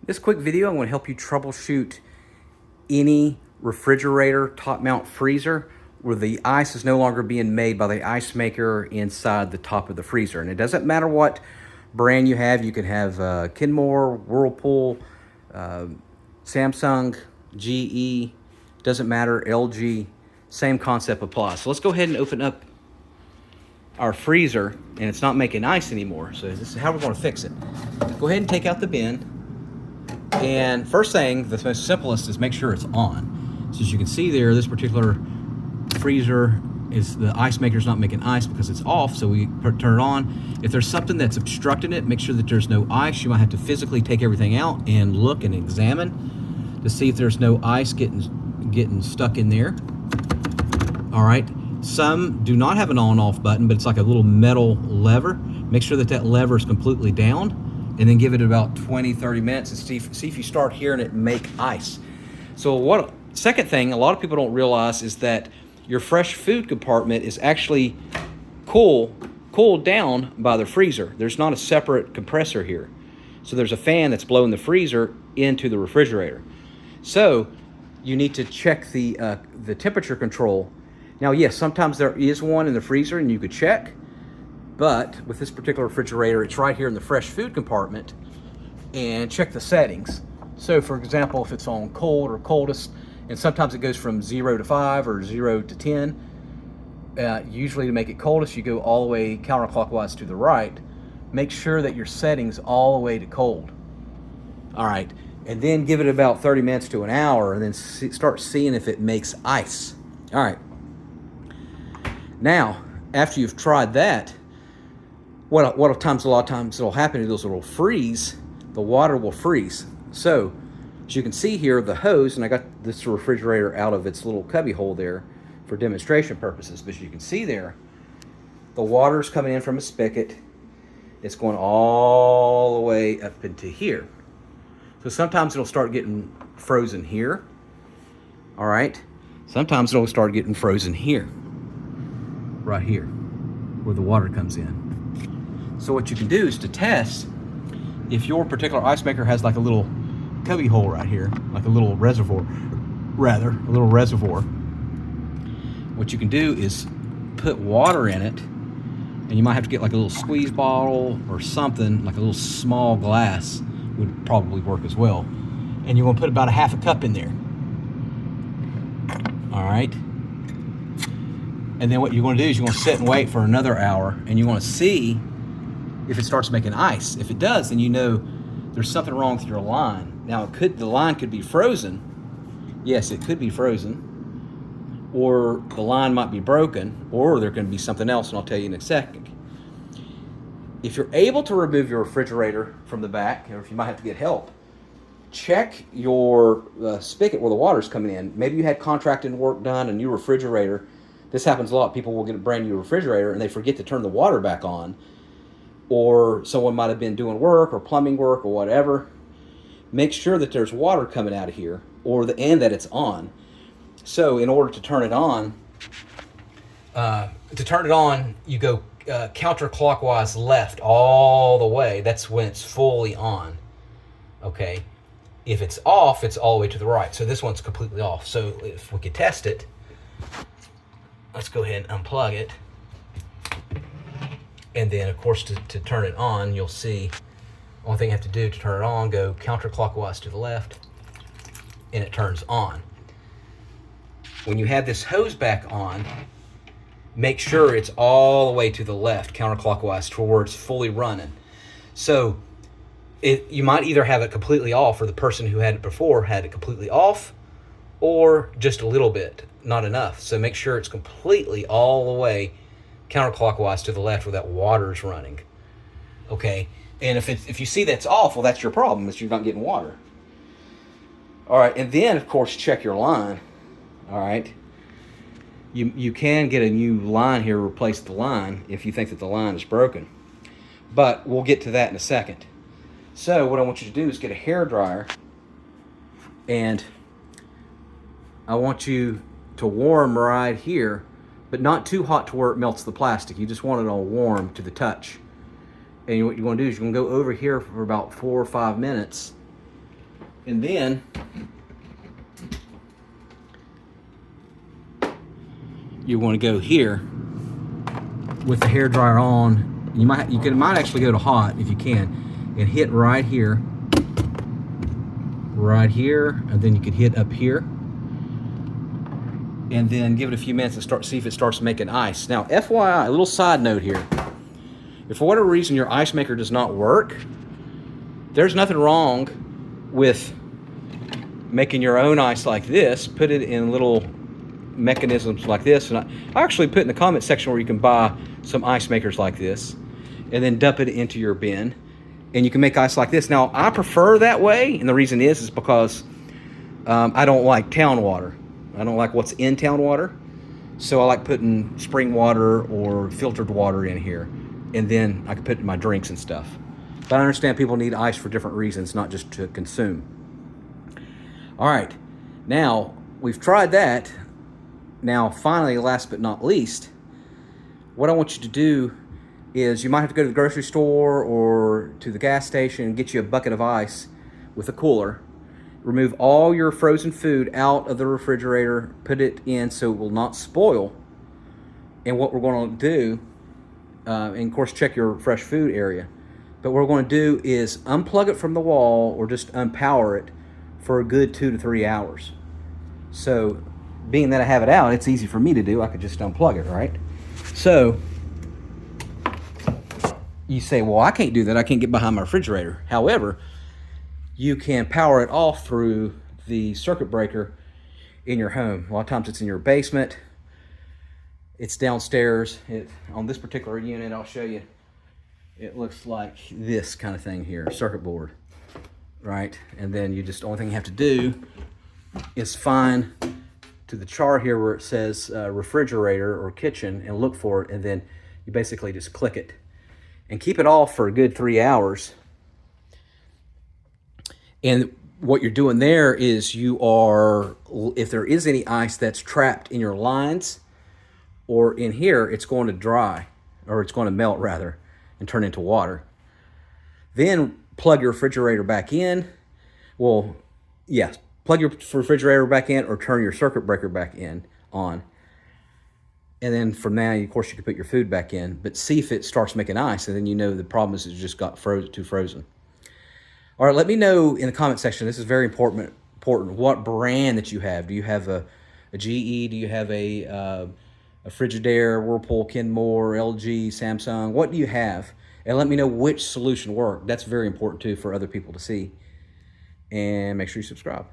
This quick video, I'm going to help you troubleshoot any refrigerator top mount freezer where the ice is no longer being made by the ice maker inside the top of the freezer. And it doesn't matter what brand you have. You can have Kenmore, Whirlpool, Samsung, GE, doesn't matter, LG, same concept applies. So let's go ahead and open up our freezer, and it's not making ice anymore. So this is how we're going to fix it. Go ahead and take out the bin. And first thing, the most simplest, is make sure it's on. So as you can see there, this particular freezer is, the ice maker's not making ice because it's off, so we turn it on. If there's something that's obstructing it, make sure that there's no ice. You might have to physically take everything out and look and examine to see if there's no ice getting stuck in there. All right. Some do not have an on off button, but it's like a little metal lever. Make sure that that lever is completely down, and then give it about 20-30 minutes and see if you start hearing it make ice. So second thing a lot of people don't realize is that your fresh food compartment is actually cooled down by the freezer. There's not a separate compressor here. So there's a fan that's blowing the freezer into the refrigerator. So you need to check the temperature control. Now, yes, sometimes there is one in the freezer and you could check, but with this particular refrigerator, it's right here in the fresh food compartment, and check the settings. So for example, if it's on cold or coldest, and sometimes it goes from 0 to 5 or 0 to 10, usually to make it coldest, you go all the way counterclockwise to the right. Make sure that your setting's all the way to cold. All right, and then give it about 30 minutes to an hour, and then start seeing if it makes ice. All right. Now, after you've tried that, a lot of times it'll happen is it'll freeze, the water will freeze. So, as you can see here, the hose, and I got this refrigerator out of its little cubby hole there for demonstration purposes, but as you can see there, the water's coming in from a spigot. It's going all the way up into here. So sometimes it'll start getting frozen here. All right. Sometimes it'll start getting frozen here. Right here, where the water comes in. So what you can do is to test if your particular ice maker has like a little cubby hole right here, like a little reservoir, what you can do is put water in it, and you might have to get like a little squeeze bottle or something, like a little small glass would probably work as well. And you're gonna put about a half a cup in there. All right. And then what you're going to do is you're going to sit and wait for another hour, and you're going to see if it starts making ice. If it does, then you know there's something wrong with your line. Now, the line could be frozen. Yes, it could be frozen. Or the line might be broken, or there can be something else, and I'll tell you in a second. If you're able to remove your refrigerator from the back, or if you might have to get help, check your spigot where the water's coming in. Maybe you had contracting work done, a new refrigerator. This happens a lot. People will get a brand new refrigerator and they forget to turn the water back on, or someone might have been doing work or plumbing work or whatever. Make sure that there's water coming out of here, and that it's on. So in order to turn it on, you go counterclockwise left all the way. That's when it's fully on. Okay. If it's off, it's all the way to the right. So this one's completely off. So if we could test it, let's go ahead and unplug it. And then, of course, to turn it on, you'll see, only thing you have to do to turn it on, go counterclockwise to the left, and it turns on. When you have this hose back on, make sure it's all the way to the left, counterclockwise, towards fully running. So you might either have it completely off, or the person who had it before had it completely off, or just a little bit, not enough. So make sure it's completely all the way counterclockwise to the left where that water's running. Okay, and if you see that's off, well, that's your problem, is you're not getting water. All right, and then of course check your line. All right, you can get a new line here, replace the line if you think that the line is broken, but we'll get to that in a second. So what I want you to do is get a hairdryer, and I want you to warm right here, but not too hot to where it melts the plastic. You just want it all warm to the touch. And what you want to do is you're going to go over here for about 4 or 5 minutes And then you want to go here with the hair dryer on. You might actually go to hot if you can, and hit right here, and then you could hit up here, and then give it a few minutes and see if it starts making ice. Now, FYI, a little side note here: if for whatever reason your ice maker does not work, there's nothing wrong with making your own ice like this. Put it in little mechanisms like this, and I actually put in the comment section where you can buy some ice makers like this, and then dump it into your bin, and you can make ice like this. Now, I prefer that way, and the reason is because I don't like town water. I don't like what's in town water, so I like putting spring water or filtered water in here, and then I can put it in my drinks and stuff. But I understand people need ice for different reasons, not just to consume. All right, now we've tried that. Now, finally, last but not least, what I want you to do is you might have to go to the grocery store or to the gas station and get you a bucket of ice with a cooler. Remove all your frozen food out of the refrigerator, put it in so it will not spoil. And what we're going to do, and of course check your fresh food area, but what we're going to do is unplug it from the wall or just unpower it for a good 2 to 3 hours. So being that I have it out, it's easy for me to do. I could just unplug it, right? So you say, well, I can't do that. I can't get behind my refrigerator. However, you can power it off through the circuit breaker in your home. A lot of times it's in your basement. It's downstairs. On this particular unit, I'll show you, it looks like this kind of thing here, circuit board, right? And then the only thing you have to do is find to the chart here where it says refrigerator or kitchen and look for it, and then you basically just click it and keep it off for a good 3 hours. And what you're doing there is if there is any ice that's trapped in your lines or in here, it's going to dry, or it's going to melt rather, and turn into water. Then plug your refrigerator back in. Well, yes, plug your refrigerator back in or turn your circuit breaker back on. And then from there, of course, you can put your food back in, but see if it starts making ice, and then you know the problem is it just got too frozen. All right, let me know in the comment section. This is very important. What brand that you have. Do you have a GE? Do you have a Frigidaire, Whirlpool, Kenmore, LG, Samsung? What do you have? And let me know which solution worked. That's very important too for other people to see. And make sure you subscribe.